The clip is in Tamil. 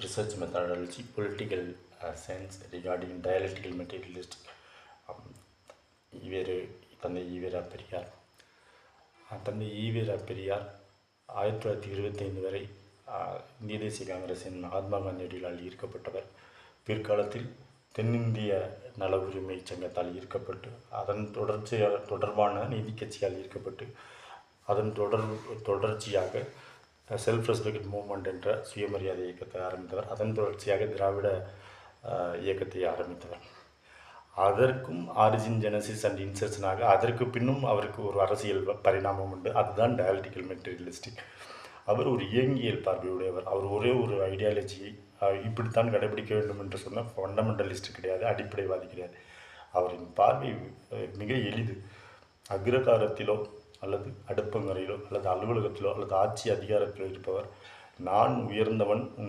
research methodology, political science regarding dialectical materialistic. இவர் தந்தை ஈவேரா பெரியார். தந்தை ஈவேரா பெரியார் 1925 வரை இந்திய தேசிய காங்கிரசின் மகாத்மா காந்தியடிகளால் ஈர்க்கப்பட்டவர். பிற்காலத்தில் தென்னிந்திய நல உரிமை சங்கத்தால் ஈர்க்கப்பட்டு அதன் தொடர்பான நீதி கட்சியால் ஈர்க்கப்பட்டு அதன் தொடர்ச்சியாக செல்ஃப் ரெஸ்பெக்ட் மூவ்மெண்ட் என்ற சுயமரியாதை இயக்கத்தை ஆரம்பித்தவர். அதன் தொடர்ச்சியாக திராவிட இயக்கத்தை ஆரம்பித்தவர். அதற்கும் ஆரிஜின், ஜெனசிஸ் அண்ட் இன்செர்ஷனாக அதற்கு பின்னும் அவருக்கு ஒரு அரசியல் பரிணாமம் உண்டு. அதுதான் டயலக்டிக்கல் மெட்டீரியலிஸ்டிக். அவர் ஒரு இயங்கியல் பார்வையுடையவர். அவர் ஒரே ஒரு ஐடியாலஜியை இப்படித்தான் கடைபிடிக்க வேண்டும் என்று சொன்ன ஃபண்டமெண்டலிஸ்ட் கிடையாது, அடிப்படைவாதி கிடையாது. அவரின் பார்வை மிக எளிது. அக்ரகாரத்திலோ அல்லது அடுப்பங்கரையிலோ அல்லது அலுவலகத்திலோ அல்லது ஆட்சி அதிகாரத்திலோ இருப்பவர் நான் உயர்ந்தவன்,